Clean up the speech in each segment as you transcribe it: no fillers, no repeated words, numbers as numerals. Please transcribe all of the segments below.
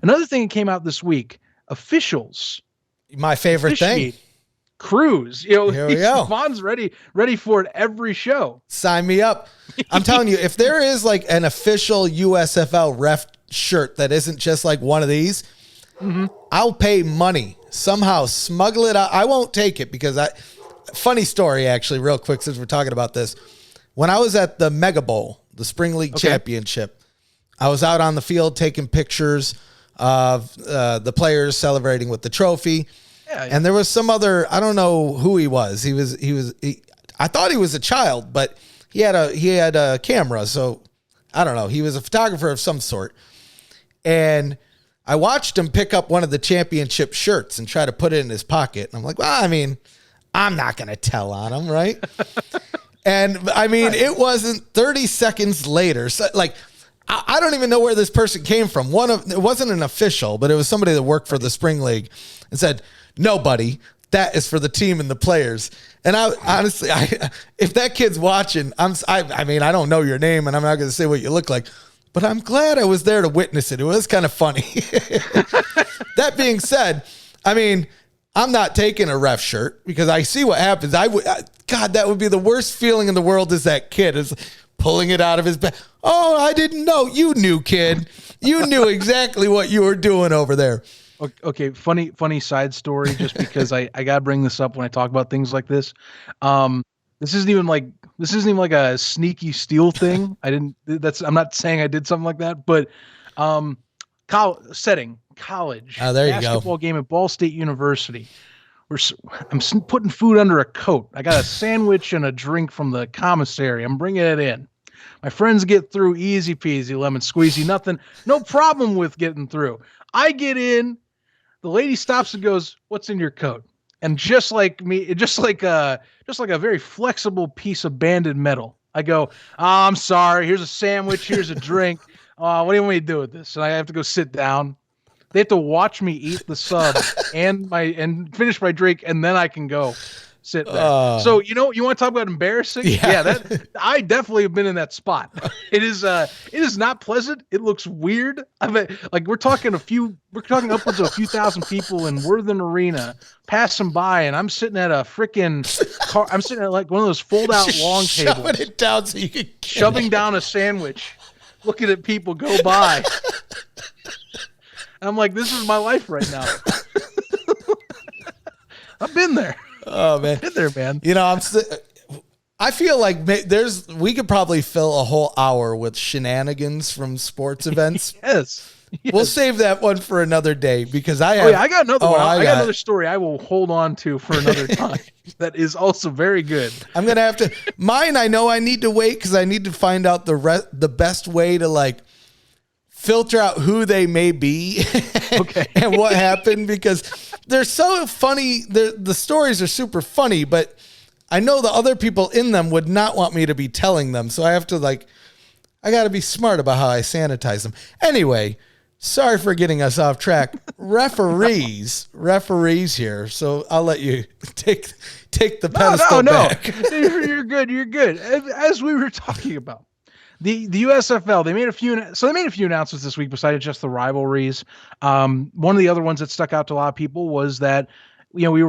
Another thing that came out this week, officials. My favorite thing. Crews. Here we go. Vaughn's ready for it every show. Sign me up. I'm telling you, if there is like an official USFL ref shirt that isn't just like one of these, I'll pay money. Somehow smuggle it out. I won't take it because funny story, actually, real quick, since we're talking about this. When I was at the Mega Bowl, the Spring League Championship, I was out on the field taking pictures of the players celebrating with the trophy. Yeah. And there was some other, I don't know who he was. I thought he was a child, but he had a camera. So I don't know. He was a photographer of some sort. And I watched him pick up one of the championship shirts and try to put it in his pocket. And I'm like, well, I mean, I'm not going to tell on him, right? And I mean, It wasn't 30 seconds later. So, like, I don't even know where this person came from. It wasn't an official, but it was somebody that worked for the Spring League and said, no, buddy, that is for the team and the players. And I honestly, if that kid's watching, I mean, I don't know your name and I'm not going to say what you look like, but I'm glad I was there to witness it. It was kind of funny. That being said, I mean, I'm not taking a ref shirt because I see what happens. God, that would be the worst feeling in the world is that kid is pulling it out of his bag. Oh, I didn't know. You knew, kid. You knew exactly what you were doing over there. Okay, funny side story, just because I gotta bring this up when I talk about things like this. This isn't even like a sneaky steal thing. I'm not saying I did something like that, but college. Oh, there you go. Basketball game at Ball State University. I'm putting food under a coat. I got a sandwich and a drink from the commissary. I'm bringing it in. My friends get through easy peasy, lemon squeezy, nothing, no problem with getting through. I get in. The lady stops and goes, "What's in your coat?" And just like a very flexible piece of banded metal, I go, I'm sorry. Here's a sandwich. Here's a drink. What do you want me to do with this? And I have to go sit down. They have to watch me eat the sub and finish my drink, and then I can go sit there. So you want to talk about embarrassing? Yeah, I definitely have been in that spot. It is not pleasant. It looks weird. I mean, like we're talking upwards of a few thousand people in Worthen Arena passing by, and I'm sitting at a freaking car. I'm sitting at like one of those fold-out long tables, shoving it down so you can shoving down a sandwich, looking at people go by. And I'm like, this is my life right now. I've been there. Oh man, been there, man. You know, I feel like we could probably fill a whole hour with shenanigans from sports events. Yes. We'll save that one for another day because I got another one. I got another story I will hold on to for another time. That is also very good. I'm gonna have to. Mine, I know I need to wait because I need to find out the best way to like filter out who they may be and what happened because they're so funny. The stories are super funny, but I know the other people in them would not want me to be telling them. So I have to I got to be smart about how I sanitize them. Anyway, sorry for getting us off track. Referees here. So I'll let you take the pedestal back. You're good. As we were talking about. The USFL, they made a few announcements this week besides just the rivalries. One of the other ones that stuck out to a lot of people was that, we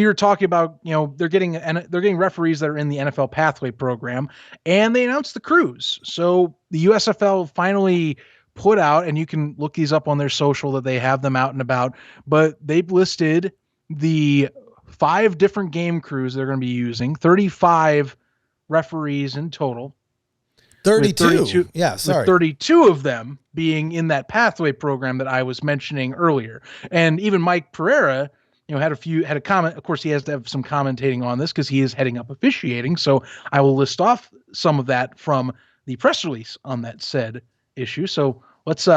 were talking about, they're getting referees that are in the NFL pathway program, and they announced the crews. So the USFL finally put out, and you can look these up on their social that they have them out and about, but they've listed the 5 different game crews they're going to be using, 35 referees in total. 32. Yeah, sorry. 32 of them being in that pathway program that I was mentioning earlier. And even Mike Pereira, had a comment. Of course, he has to have some commentating on this because he is heading up officiating. So I will list off some of that from the press release on that said issue. So let's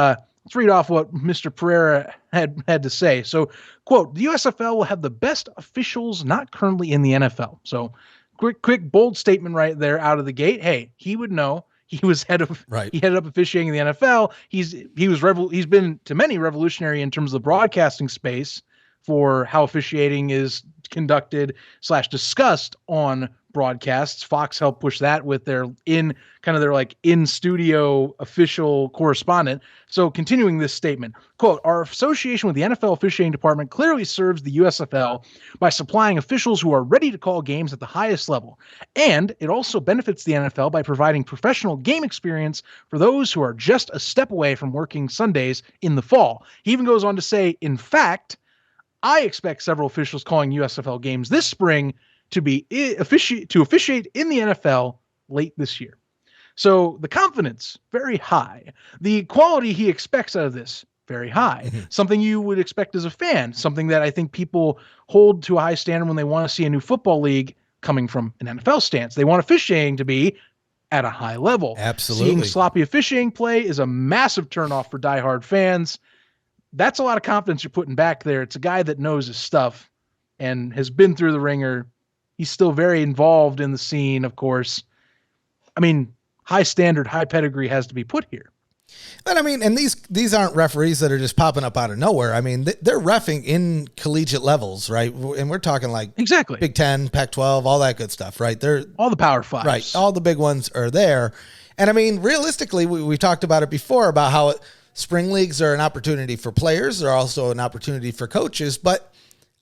read off what Mr. Pereira had to say. So, quote, the USFL will have the best officials not currently in the NFL. So quick, bold statement right there out of the gate. Hey, he would know. He was he headed up officiating in the NFL. He's been to many revolutionary in terms of the broadcasting space for how officiating is conducted / discussed on broadcasts. Fox helped push that with their in studio official correspondent. So continuing this statement, quote, our association with the NFL officiating department clearly serves the USFL by supplying officials who are ready to call games at the highest level. And it also benefits the NFL by providing professional game experience for those who are just a step away from working Sundays in the fall. He even goes on to say, in fact, I expect several officials calling USFL games this spring to officiate in the NFL late this year. So the confidence, very high. The quality he expects out of this, very high. Mm-hmm. Something you would expect as a fan, something that I think people hold to a high standard when they want to see a new football league coming from an NFL stance. They want officiating to be at a high level. Absolutely. Seeing sloppy officiating play is a massive turnoff for diehard fans. That's a lot of confidence you're putting back there. It's a guy that knows his stuff and has been through the ringer. He's still very involved in the scene, of course. I mean, high standard, high pedigree has to be put here. But I mean, and these aren't referees that are just popping up out of nowhere. I mean, they're reffing in collegiate levels, right? And we're talking like exactly Big Ten, Pac-12, all that good stuff, right? They're all the Power Fives, right? All the big ones are there. And I mean, realistically, we talked about it before about how spring leagues are an opportunity for players. They're also an opportunity for coaches, but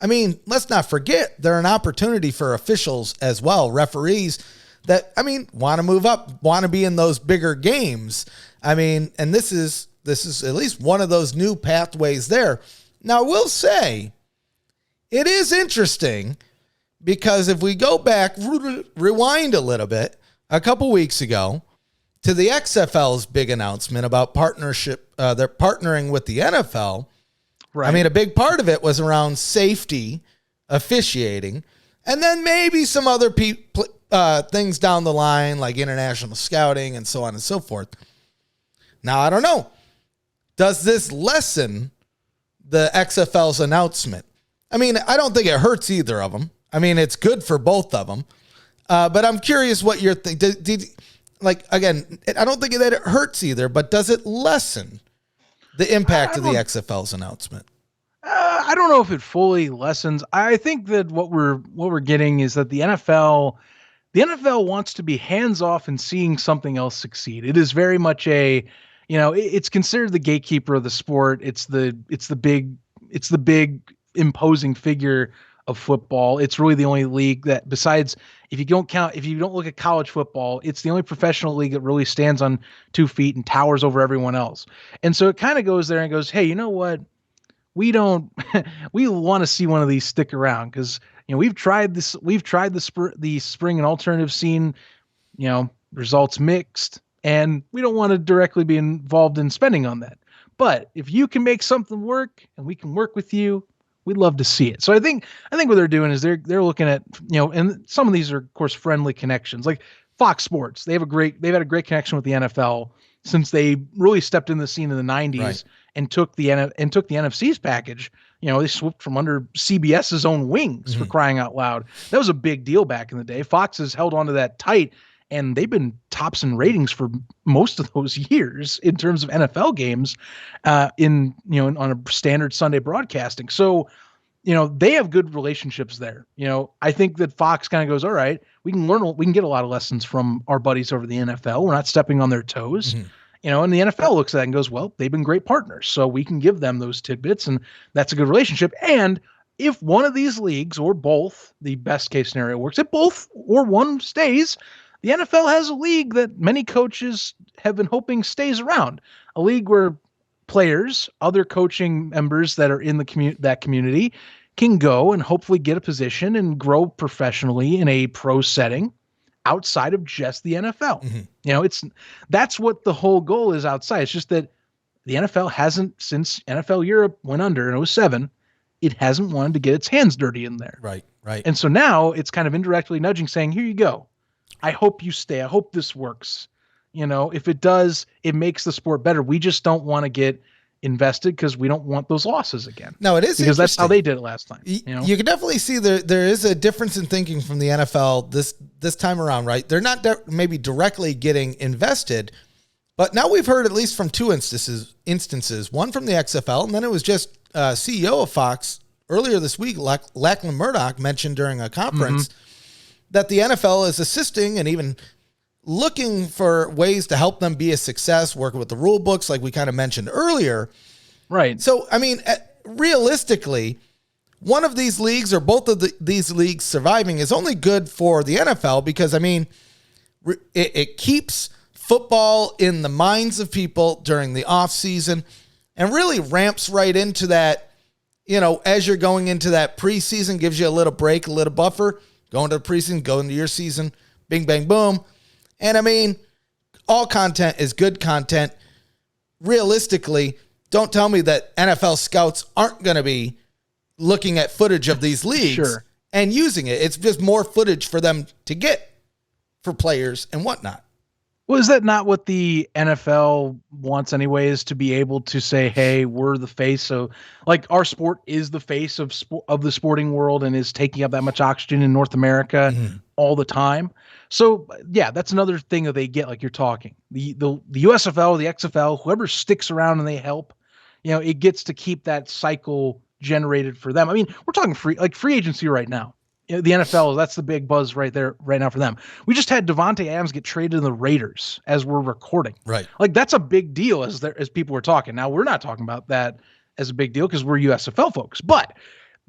I mean, let's not forget they're an opportunity for officials as well, referees that, I mean, want to move up, want to be in those bigger games. I mean, and this is at least one of those new pathways there. Now, I will say it is interesting because if we go back, rewind a little bit, a couple weeks ago to the XFL's big announcement about partnership, they're partnering with the NFL. Right. I mean, a big part of it was around safety, officiating, and then maybe some other things down the line like international scouting and so on and so forth. Now, I don't know. Does this lessen the XFL's announcement? I mean, I don't think it hurts either of them. I mean, it's good for both of them. But I'm curious what you're thinking. Again, I don't think that it hurts either, but does it lessen the impact of the XFL's announcement? I don't know if it fully lessens. I think that what we're getting is that the NFL wants to be hands off and seeing something else succeed. It is very much it's considered the gatekeeper of the sport. It's the big imposing figure of football. It's really the only league that, besides if you don't look at college football, it's the only professional league that really stands on 2 feet and towers over everyone else. And so it kind of goes there and goes, hey, you know what? We want to see one of these stick around because, we've tried the spring and alternative scene, results mixed, and we don't want to directly be involved in spending on that. But if you can make something work and we can work with you, we'd love to see it. So I think what they're doing is they're looking at, and some of these are of course friendly connections, like Fox Sports. They've had a great connection with the NFL since they really stepped in the scene in the 90s. Right. And took the NFC's package. They swooped from under CBS's own wings for crying out loud. That was a big deal back in the day. Fox has held on to that tight, and they've been tops in ratings for most of those years in terms of NFL games, on a standard Sunday broadcasting. So, they have good relationships there. I think that Fox kind of goes, all right, we can get a lot of lessons from our buddies over the NFL. We're not stepping on their toes. Mm-hmm. And the NFL looks at that and goes, well, they've been great partners, so we can give them those tidbits, and that's a good relationship. And if one of these leagues or both, the best case scenario works, if both or one stays, the NFL has a league that many coaches have been hoping stays around, a league where players, other coaching members that are in that community can go and hopefully get a position and grow professionally in a pro setting outside of just the NFL. Mm-hmm. That's what the whole goal is outside. It's just that the NFL hasn't, since NFL Europe went under in 2007, it hasn't wanted to get its hands dirty in there. Right. And so now it's kind of indirectly nudging, saying, here you go. I hope you stay. I hope this works. If it does, it makes the sport better. We just don't want to get invested because we don't want those losses again. No, it is because that's how they did it last time. You can definitely see there is a difference in thinking from the NFL this time around, right? They're not maybe directly getting invested, but now we've heard at least from two instances, one from the XFL, and then it was just CEO of Fox earlier this week, Lachlan Murdoch mentioned during a conference that the NFL is assisting and even looking for ways to help them be a success, working with the rule books like we kind of mentioned earlier. Right. So, I mean, realistically, one of these leagues or both of these leagues surviving is only good for the NFL because, I mean, it keeps football in the minds of people during the off season and really ramps right into that, you know, as you're going into that preseason, gives you a little break, a little buffer, going to the preseason, go into your season, bing, bang, boom. And I mean, all content is good content. Realistically, don't tell me that NFL scouts aren't going to be looking at footage of these leagues and using it. It's just more footage for them to get for players and whatnot. Well, is that not what the NFL wants anyways, to be able to say, hey, we're the face. So like our sport is the face of the sporting world and is taking up that much oxygen in North America all the time. So yeah, that's another thing that they get, like you're talking. The USFL, the XFL, whoever sticks around and they help, you know, it gets to keep that cycle generated for them. I mean, we're talking free agency right now. You know, the NFL, that's the big buzz right there right now for them. We just had Devontae Adams get traded to the Raiders as we're recording. Right. Like that's a big deal as people were talking. Now we're not talking about that as a big deal because we're USFL folks, but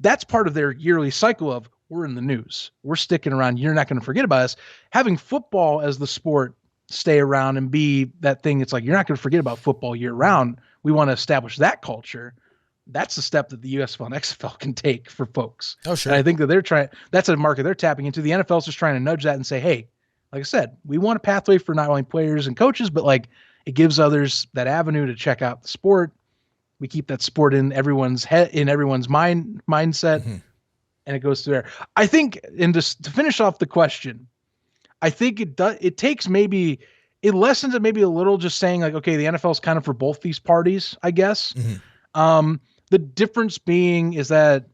that's part of their yearly cycle of we're in the news. We're sticking around. You're not going to forget about us. Having football as the sport stay around and be that thing. It's like, you're not going to forget about football year round. We want to establish that culture. That's the step that the USFL and XFL can take for folks. Oh, sure. And I think that that's a market they're tapping into. The NFL's just trying to nudge that and say, hey, like I said, we want a pathway for not only players and coaches, but like it gives others that avenue to check out the sport. We keep that sport in everyone's head, in everyone's mindset. And it goes through there. I think, and just to finish off the question, I think it takes maybe, it lessens it maybe a little, just saying like, okay, the NFL is kind of for both these parties, I guess. The difference being is that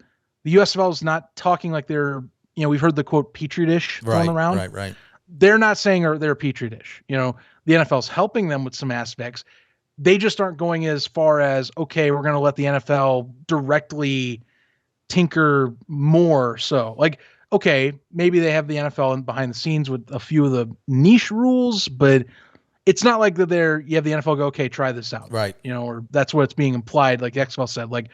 the USFL is not talking like they're, you know, we've heard the quote Petri dish thrown around. Right. They're not saying they're a Petri dish. You know, the NFL is helping them with some aspects. They just aren't going as far as, okay, we're going to let the NFL directly tinker more. So like, okay, maybe they have the NFL behind the scenes with a few of the niche rules, but it's not like that you have the NFL go, okay, try this out. Right. You know, or that's what it's being implied. Like the XFL said, like,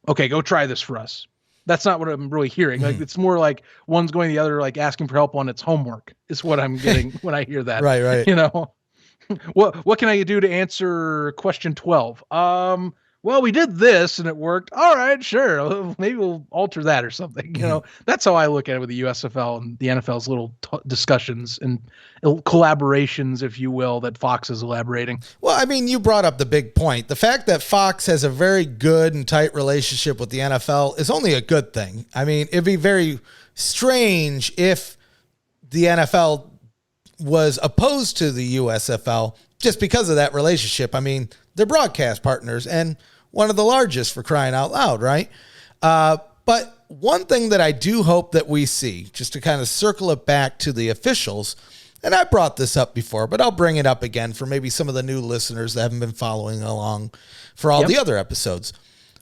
okay, go try this for us. That's not what I'm really hearing. Like, it's more like one's going the other, like asking for help on its homework is what I'm getting when I hear that. Right. You know, what can I do to answer question 12? Well, we did this and it worked. All right, sure. Maybe we'll alter that or something. You know, that's how I look at it with the USFL and the NFL's little discussions and collaborations, if you will, that Fox is elaborating. Well, I mean, you brought up the big point. The fact that Fox has a very good and tight relationship with the NFL is only a good thing. I mean, it'd be very strange if the NFL was opposed to the USFL just because of that relationship. I mean, they're broadcast partners and one of the largest, for crying out loud, right? But one thing that I do hope that we see, just to kind of circle it back to the officials, and I brought this up before, but I'll bring it up again for maybe some of the new listeners that haven't been following along for all the other episodes.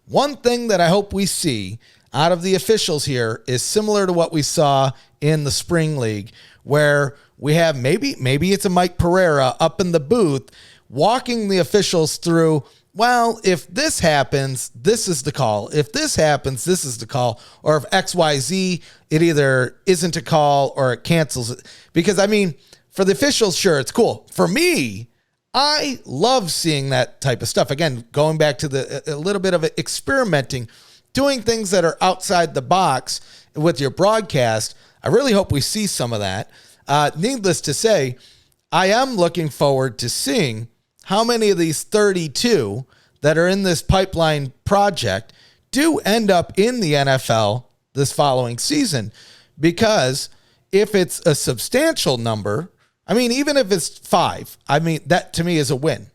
One thing that I hope we see out of the officials here is similar to what we saw in the spring league, where we have maybe it's a Mike Pereira up in the booth walking the officials through, well, if this happens, this is the call. If this happens, this is the call. Or if XYZ, it either isn't a call or it cancels it. Because, I mean, for the officials, sure, it's cool. For me, I love seeing that type of stuff. Again, going back to a little bit of experimenting, doing things that are outside the box with your broadcast. I really hope we see some of that. Needless to say, I am looking forward to seeing how many of these 32 that are in this pipeline project do end up in the NFL this following season. Because if it's a substantial number, I mean, even if it's 5, I mean, that to me is a win,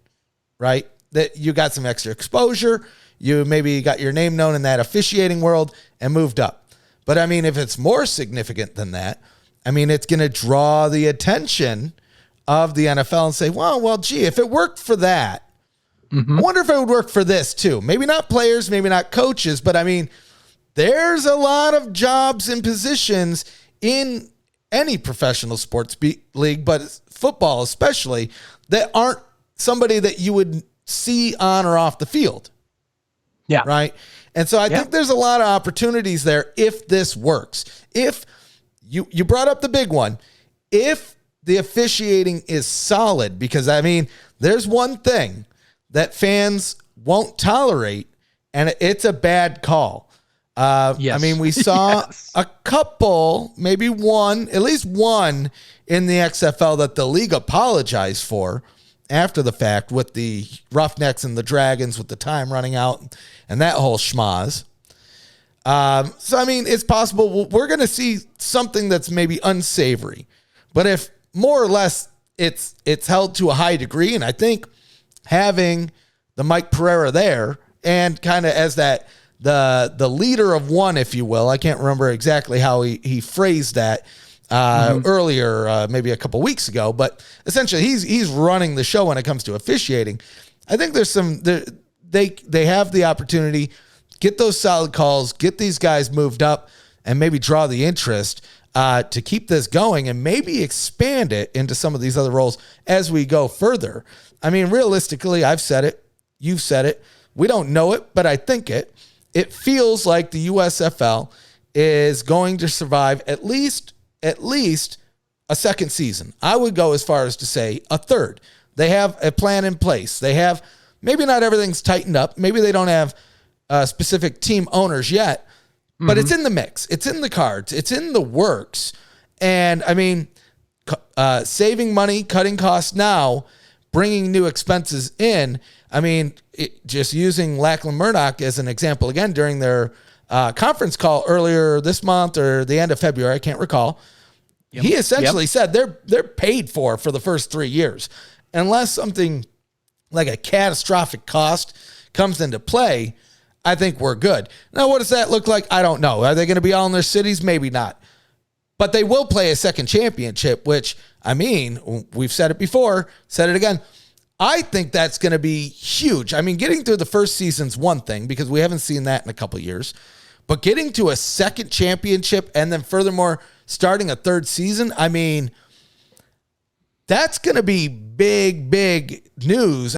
right? That you got some extra exposure. You maybe got your name known in that officiating world and moved up. But I mean, if it's more significant than that, I mean, it's going to draw the attention of the NFL and say, well, gee, if it worked for that, I wonder if it would work for this too. Maybe not players, maybe not coaches, but I mean, there's a lot of jobs and positions in any professional sports league, but football especially, that aren't somebody that you would see on or off the field. Yeah. Right. And so I think there's a lot of opportunities there if this works. If you brought up the big one, if the officiating is solid, because I mean, there's one thing that fans won't tolerate, and it's a bad call. Yes. I mean, we saw a couple, maybe one, at least one in the XFL that the league apologized for after the fact, with the Roughnecks and the Dragons with the time running out and that whole schmoz. So, I mean, it's possible we're going to see something that's maybe unsavory, but if more or less it's held to a high degree, and I think having the Mike Pereira there and kind of as that the leader of one, if you will, I can't remember exactly how he phrased that earlier, maybe a couple weeks ago, but essentially he's running the show when it comes to officiating. I think there's they have the opportunity, get those solid calls, get these guys moved up, and maybe draw the interest to keep this going and maybe expand it into some of these other roles as we go further. I mean, realistically, I've said it, you've said it, we don't know it, but I think it. It feels like the USFL is going to survive at least a second season. I would go as far as to say a third. They have a plan in place. They have, maybe not everything's tightened up. Maybe they don't have specific team owners yet, but it's in the mix. It's in the cards. It's in the works. And I mean, saving money, cutting costs now, bringing new expenses in. I mean, just using Lachlan Murdoch as an example again during their conference call earlier this month or the end of February, I can't recall. Yep. He essentially said they're paid for the first 3 years, unless something like a catastrophic cost comes into play. I think we're good. Now, what does that look like? I don't know. Are they going to be all in their cities? Maybe not. But they will play a second championship, which, I mean, we've said it before, said it again. I think that's going to be huge. I mean, getting through the first season's one thing because we haven't seen that in a couple of years. But getting to a second championship and then furthermore starting a third season, I mean, that's going to be big, big news.